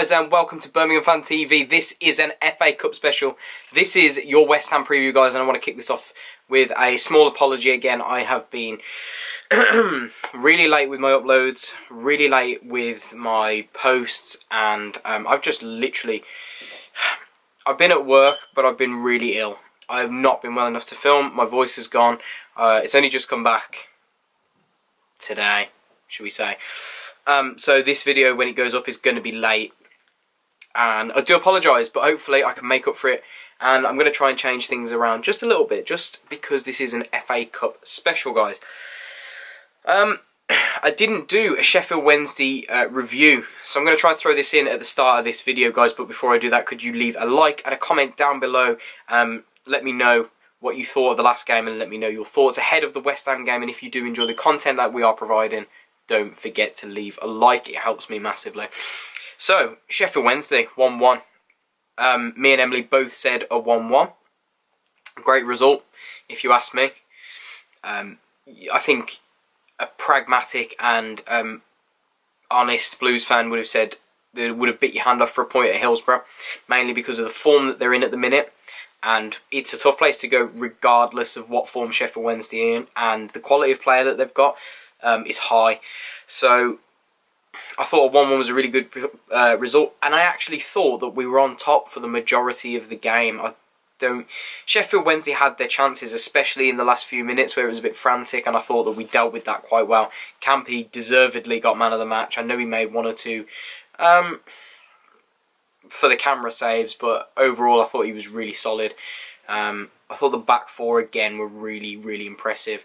guys, and welcome to Birmingham Fan TV. This is an FA Cup special. This is your West Ham preview, guys, and I want to kick this off with a small apology again. I have been really late with my uploads, really late with my posts, and I've just literally... I've been at work, but I've been really ill. I have not been well enough to film. My voice is gone. It's only just come back today, should we say. So this video, when it goes up, is going to be late. And I do apologise, but hopefully I can make up for it. And I'm going to try and change things around just a little bit, just because this is an FA Cup special, guys. I didn't do a Sheffield Wednesday review, so I'm going to try and throw this in at the start of this video, guys. But before I do that, could you leave a like and a comment down below? Let me know what you thought of the last game, and let me know your thoughts ahead of the West Ham game. And if you do enjoy the content that we are providing, don't forget to leave a like. It helps me massively. So, Sheffield Wednesday, 1-1. Me and Emily both said a 1-1. Great result, if you ask me. I think a pragmatic and honest Blues fan would have said they would have bit your hand off for a point at Hillsborough, mainly because of the form that they're in at the minute. And it's a tough place to go regardless of what form Sheffield Wednesday are in, and the quality of player that they've got is high. So I thought a 1-1 was a really good result, and I actually thought that we were on top for the majority of the game. Sheffield Wednesday had their chances, especially in the last few minutes where it was a bit frantic, and I thought that we dealt with that quite well. Campy deservedly got man of the match. I know he made one or two for the camera saves, but overall I thought he was really solid. I thought the back four again were really, really impressive.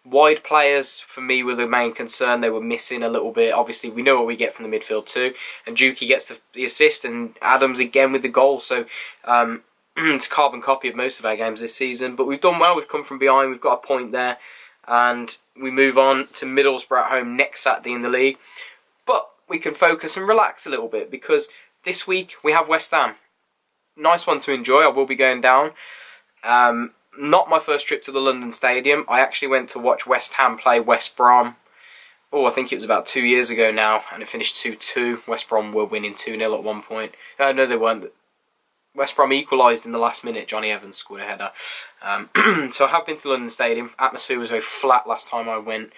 Wide players, for me, were the main concern. They were missing a little bit. Obviously, we know what we get from the midfield too. And Juki gets the assist, and Adams again with the goal. So, it's a carbon copy of most of our games this season. But we've done well. We've come from behind. We've got a point there. And we move on to Middlesbrough at home next Saturday in the league. But we can focus and relax a little bit, because this week we have West Ham. Nice one to enjoy. I will be going down. Not my first trip to the London Stadium. I actually went to watch West Ham play West Brom. Oh, I think it was about 2 years ago now, and it finished 2-2. West Brom were winning 2-0 at one point. No, they weren't. West Brom equalised in the last minute. Johnny Evans scored a header. So I have been to London Stadium. Atmosphere was very flat last time I went.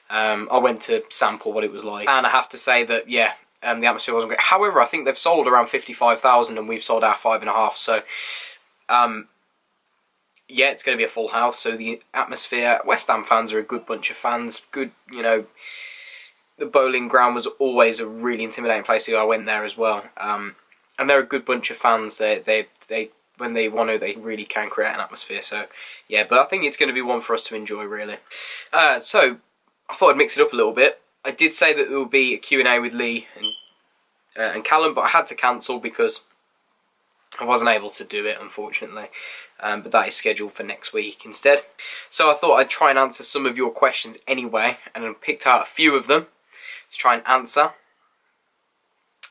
I went to sample what it was like, and I have to say that, yeah, the atmosphere wasn't great. However, I think they've sold around 55,000, and we've sold our 5.5. So, yeah, it's going to be a full house. So the atmosphere, West Ham fans are a good bunch of fans. Good, you know, the bowling ground was always a really intimidating place to go. I went there as well. And they're a good bunch of fans. They when they want to, they really can create an atmosphere. So, yeah, but I think it's going to be one for us to enjoy, really. So, I thought I'd mix it up a little bit. I did say that there would be a Q&A with Lee and Callum, but I had to cancel because I wasn't able to do it, unfortunately. But that is scheduled for next week instead. So I thought I'd try and answer some of your questions anyway, and I picked out a few of them to try and answer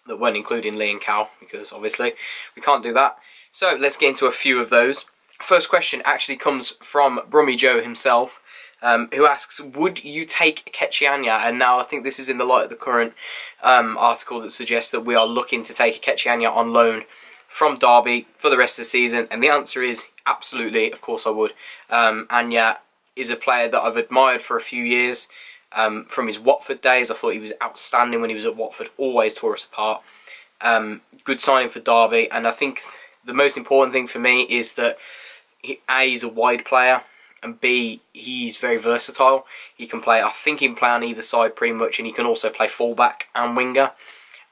that weren't including Lee and Cal, because obviously we can't do that. So let's get into a few of those. First question actually comes from Brummy Joe himself, who asks, would you take Kechianya? And now I think this is in the light of the current article that suggests that we are looking to take Kechianya on loan from Derby for the rest of the season, and the answer is absolutely, of course I would. Anya is a player that I've admired for a few years. From his Watford days, I thought he was outstanding when he was at Watford, always tore us apart. Good signing for Derby, and I think the most important thing for me is that A, he's a wide player, and B, he's very versatile. He can play, I think he can play on either side pretty much, and he can also play fullback and winger,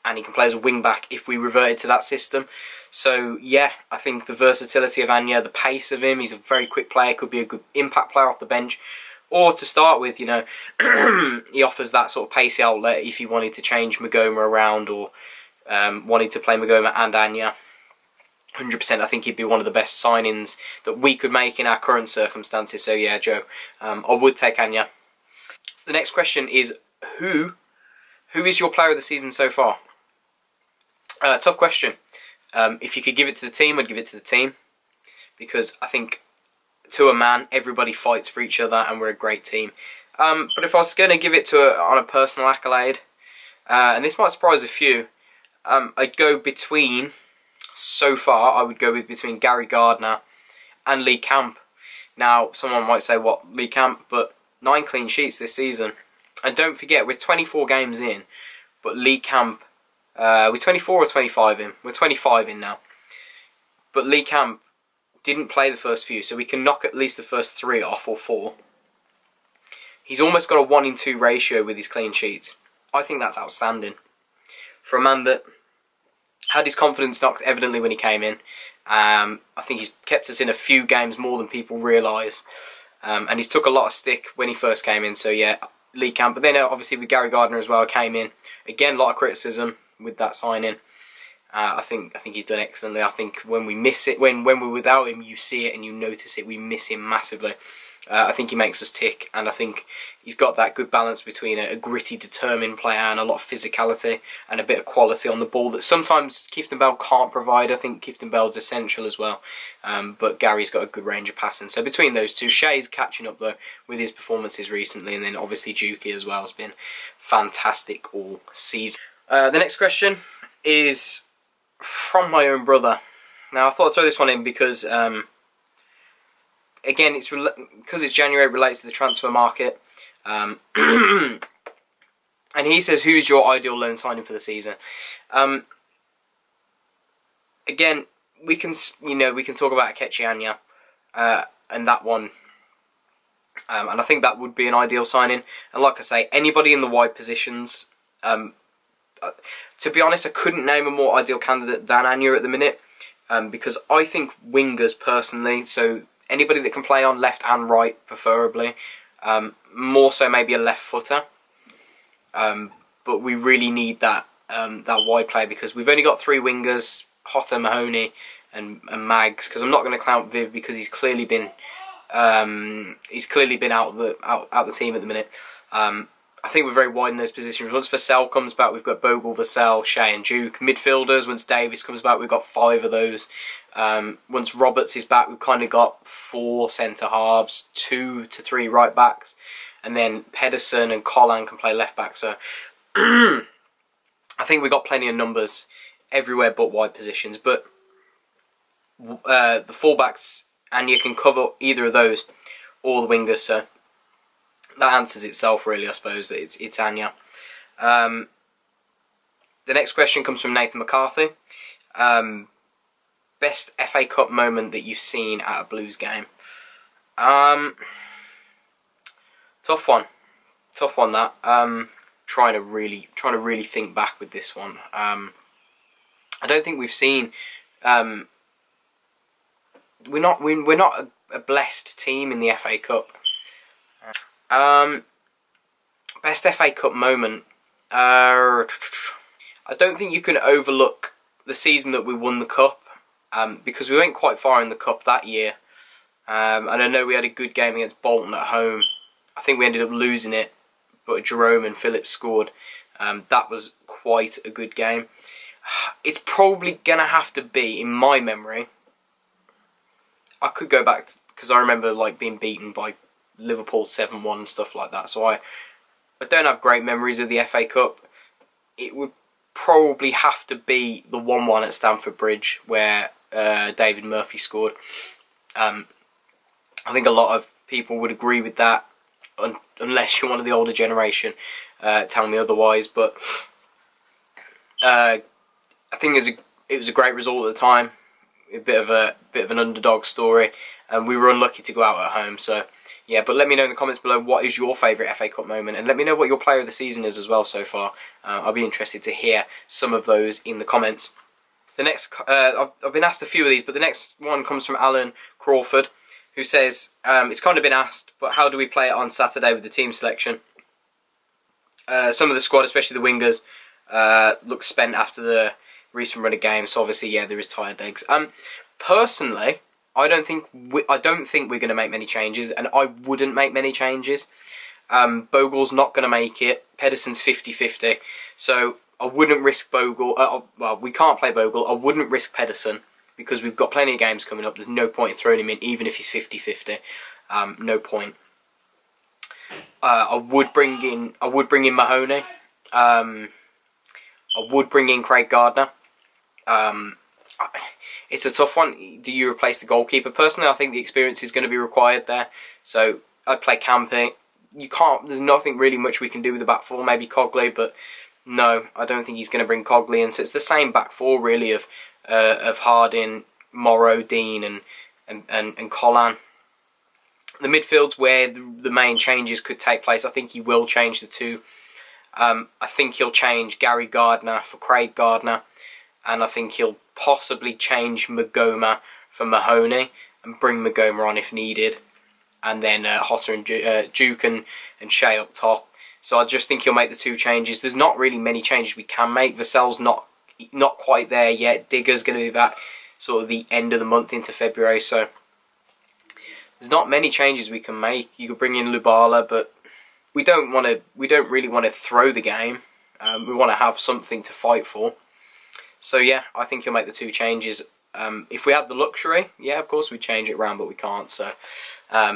and he can play as a wing-back if we reverted to that system. So, yeah, I think the versatility of Anya, the pace of him, he's a very quick player, could be a good impact player off the bench. Or to start with, you know, he offers that sort of pacey outlet if you wanted to change Magoma around, or wanted to play Magoma and Anya. 100%, I think he'd be one of the best signings that we could make in our current circumstances. So, yeah, Joe, I would take Anya. The next question is, who is your player of the season so far? Tough question. If you could give it to the team, I'd give it to the team, because I think, to a man, everybody fights for each other, and we're a great team. But if I was going to give it to on a personal accolade, and this might surprise a few, I'd go between, so far, I would go with between Gary Gardner and Lee Camp. Now, someone might say, what, Lee Camp? But 9 clean sheets this season. And don't forget, we're 24 games in, but Lee Camp, we're 24 or 25 in? We're 25 in now. But Lee Camp didn't play the first few, so we can knock at least the first 3 off, or 4. He's almost got a 1-in-2 ratio with his clean sheets. I think that's outstanding. For a man that had his confidence knocked evidently when he came in. I think he's kept us in a few games more than people realise. And he's took a lot of stick when he first came in, so yeah, Lee Camp. But then obviously with Gary Gardner as well, came in. Again, a lot of criticism with that signing. I think he's done excellently. I think when we miss it, when we're without him, you see it and you notice it. We miss him massively. I think he makes us tick, and I think he's got that good balance between a gritty, determined player and a lot of physicality and a bit of quality on the ball that sometimes Clifton Bell can't provide. I think Clifton Bell's essential as well, but Gary's got a good range of passing. So between those two, Shea's catching up though with his performances recently, and then obviously Juki as well has been fantastic all season. The next question is from my own brother. Now I thought I'd throw this one in because again, because it's January, it relates to the transfer market. And he says, who's your ideal loan signing for the season? Again, we can talk about Akechi Anya, and that one. And I think that would be an ideal signing. And like I say, anybody in the wide positions. To be honest, I couldn't name a more ideal candidate than Anya at the minute. Because I think wingers personally, so anybody that can play on left and right, preferably. More so maybe a left footer. But we really need that wide player because we've only got 3 wingers, Hotter, Mahoney and Mags. Because I'm not going to count Viv because he's clearly been out the team at the minute. I think we're very wide in those positions. Once Vassell comes back, we've got Bogle, Vassell, Shea and Duke. Midfielders, once Davis comes back, we've got 5 of those. Once Roberts is back, we've kind of got 4 centre-halves, 2 to 3 right-backs. And then Pedersen and Collan can play left-back. So I think we've got plenty of numbers everywhere but wide positions. But the full-backs, and you can cover either of those, or the wingers, so that answers itself really, I suppose, that it's Anya. The next question comes from Nathan McCarthy. Best FA Cup moment that you've seen at a Blues game? Tough one that. Trying to really think back with this one. I don't think we've seen. We're not a blessed team in the FA Cup. Best FA Cup moment. I don't think you can overlook the season that we won the cup, because we went quite far in the cup that year. And I know we had a good game against Bolton at home. I think we ended up losing it, but Jerome and Phillips scored. That was quite a good game. It's probably going to have to be, in my memory, I could go back, because I remember like being beaten by Liverpool 7-1 and stuff like that. So I don't have great memories of the FA Cup. It would probably have to be the 1-1 at Stamford Bridge where David Murphy scored. I think a lot of people would agree with that, unless you're one of the older generation telling me otherwise. But I think it was a great result at the time. A bit of an underdog story, and we were unlucky to go out at home. So yeah, but let me know in the comments below what is your favourite FA Cup moment, and let me know what your player of the season is as well so far. I'll be interested to hear some of those in the comments. The next, I've been asked a few of these, but the next one comes from Alan Crawford, who says, it's kind of been asked, but how do we play it on Saturday with the team selection? Some of the squad, especially the wingers, look spent after the recent run of games, so obviously, yeah, there is tired legs. Personally, I don't think we're going to make many changes, and I wouldn't make many changes. Bogle's not going to make it. Pedersen's 50-50, so I wouldn't risk Bogle. Well, we can't play Bogle. I wouldn't risk Pedersen because we've got plenty of games coming up. There's no point in throwing him in, even if he's 50-50. No point. I would bring in Mahoney. I I would bring in Craig Gardner. It's a tough one. Do you replace the goalkeeper? Personally, I think the experience is going to be required there. So I'd play Camping. You can't. There's nothing really much we can do with the back four. Maybe Cogley, but no, I don't think he's going to bring Cogley in. So it's the same back four really of Harding, Morrow, Dean, and Collan. The midfield's where the main changes could take place. I think he will change the two. I think he'll change Gary Gardner for Craig Gardner, and I think he'll possibly change Magoma for Mahoney and bring Magoma on if needed, and then Hotter and Duke and Shea up top. So I just think he'll make the two changes. There's not really many changes we can make. Vassell's not quite there yet. Digger's going to be back sort of the end of the month into February, so there's not many changes we can make. You could bring in Lubala, but we don't really want to throw the game. We want to have something to fight for. So yeah, I think he'll make the two changes. If we had the luxury, yeah, of course we'd change it around, but we can't. So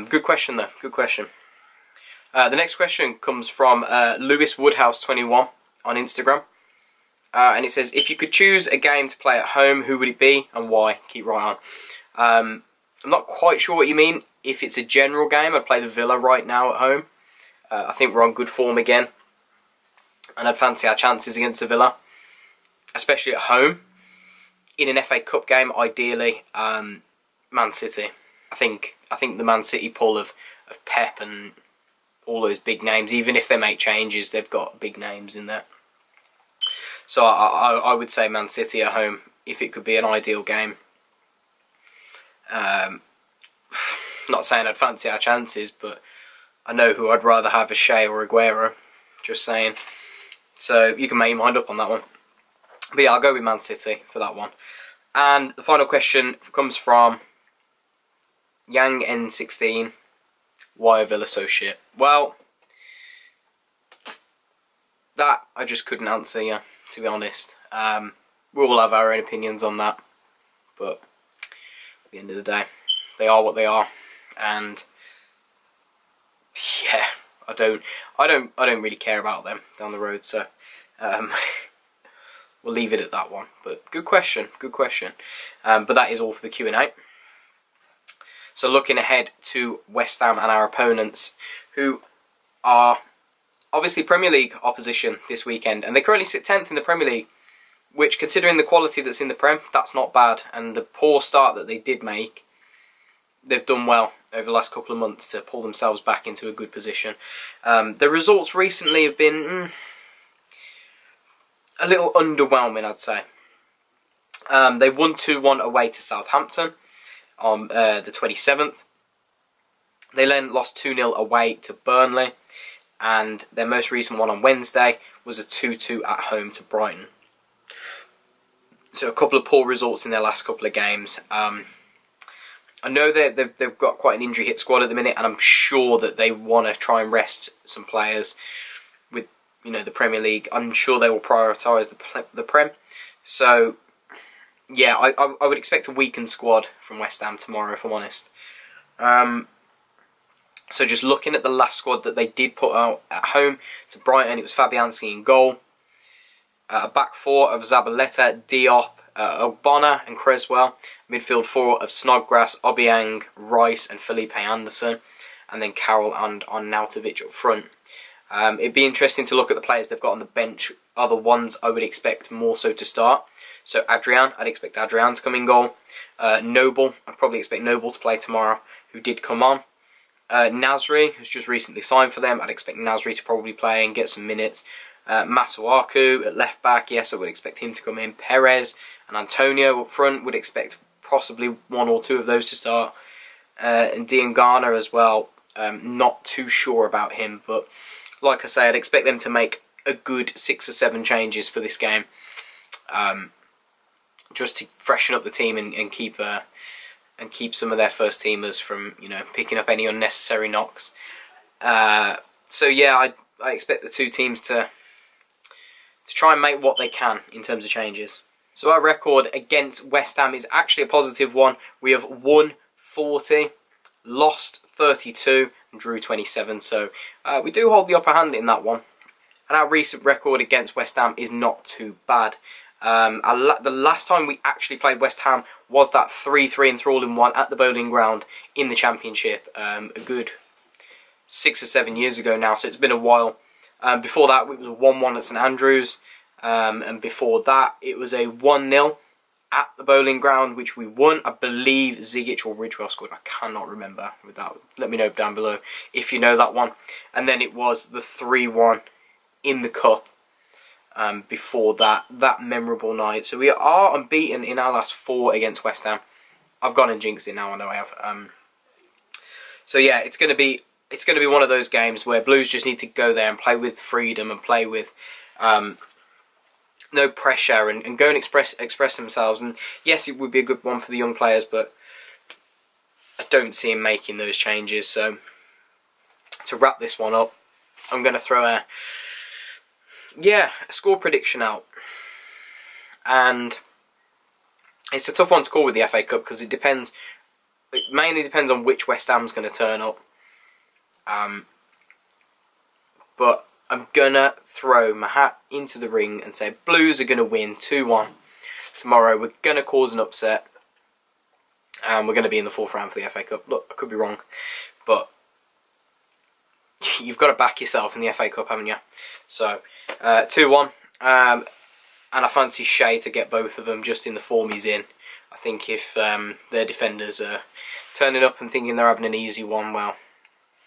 good question though, good question. The next question comes from Lewis Woodhouse 21 on Instagram. And it says, if you could choose a game to play at home, who would it be and why? Keep right on. I'm not quite sure what you mean. If it's a general game, I'd play the Villa right now at home. I think we're on good form again, and I'd fancy our chances against the Villa, especially at home. In an FA Cup game, ideally, Man City. I think the Man City pull of Pep and all those big names, even if they make changes, they've got big names in there. So I would say Man City at home, if it could be an ideal game. Not saying I'd fancy our chances, but I know who I'd rather have as Shea or Aguero. Just saying. So you can make your mind up on that one. But yeah, I'll go with Man City for that one. And the final question comes from Yang N16. Why are Villa so shit? Well, that I just couldn't answer you, to be honest. We all have our own opinions on that, but at the end of the day, they are what they are, and yeah, I don't really care about them down the road. So we'll leave it at that one. But good question, good question. But that is all for the Q&A. So looking ahead to West Ham and our opponents, who are obviously Premier League opposition this weekend, and they currently sit 10th in the Premier League, which, considering the quality that's in the Prem, that's not bad. And the poor start that they did make, they've done well over the last couple of months to pull themselves back into a good position. The results recently have been a little underwhelming, I'd say. They won 2-1 away to Southampton on the 27th. They then lost 2-0 away to Burnley, and their most recent one on Wednesday was a 2-2 at home to Brighton. So a couple of poor results in their last couple of games. I know they've got quite an injury hit squad at the minute, and I'm sure that they want to try and rest some players with, you know, the Premier League. I'm sure they will prioritise the Prem. So yeah, I would expect a weakened squad from West Ham tomorrow, if I'm honest. So just looking at the last squad that they did put out at home to Brighton, it was Fabianski in goal. A back four of Zabaleta, Diop, Ogbonna and Creswell. Midfield four of Snodgrass, Obiang, Rice and Felipe Anderson. And then Carroll and Arnautovic up front. It'd be interesting to look at the players they've got on the bench. Are the ones I would expect more so to start. So Adrian, I'd expect Adrian to come in goal. Noble, I'd probably expect Noble to play tomorrow, who did come on. Nasri, who's just recently signed for them, I'd expect Nasri to probably play and get some minutes. Masuaku at left back, yes, I would expect him to come in. Perez and Antonio up front, would expect possibly one or two of those to start. And Diangana as well, not too sure about him, but like I say, I'd expect them to make a good 6 or 7 changes for this game, just to freshen up the team and keep some of their first teamers from, you know, picking up any unnecessary knocks. So yeah, I expect the two teams to try and make what they can in terms of changes. So our record against West Ham is actually a positive one. We have won 40, lost 32 and drew 27. So we do hold the upper hand in that one. and our recent record against West Ham is not too bad. The last time we actually played West Ham was that 3-3 enthralling one at the Bowling Ground in the Championship, a good 6 or 7 years ago now, so it's been a while. Before that, it was a 1-1 at St Andrews, and before that, it was a 1-0 at the Bowling Ground, which we won. I believe Zigic or Ridgewell scored. I cannot remember with that. Let me know down below if you know that one. And then it was the 3-1 in the Cup before that memorable night. So we are unbeaten in our last 4 against West Ham. I've gone and jinxed it now. I know I have. So yeah, it's going to be one of those games where Blues just need to go there and play with freedom and play with no pressure and go and express themselves. And yes, it would be a good one for the young players, but I don't see him making those changes. So to wrap this one up, I'm going to throw a score prediction out. And it's a tough one to call with the FA Cup because it mainly depends on which West Ham's going to turn up. But I'm going to throw my hat into the ring and say Blues are going to win 2-1 tomorrow. We're going to cause an upset. And we're going to be in the 4th round for the FA Cup. Look, I could be wrong. But you've got to back yourself in the FA Cup, haven't you? So, 2-1. And I fancy Shea to get both of them just in the form he's in. I think if their defenders are turning up and thinking they're having an easy one, well,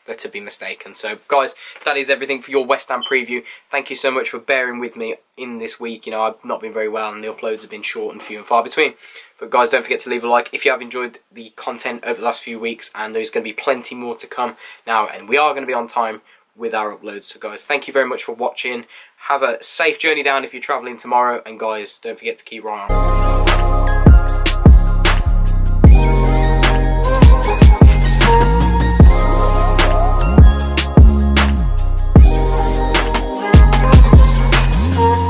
they're to be mistaken. So, guys, that is everything for your West Ham preview. Thank you so much for bearing with me in this week. You know, I've not been very well and the uploads have been short and few and far between. But, guys, don't forget to leave a like if you have enjoyed the content over the last few weeks. And there's going to be plenty more to come now. And we are going to be on time with our uploads. So, guys, thank you very much for watching. Have a safe journey down if you're travelling tomorrow. And, guys, don't forget to keep right on.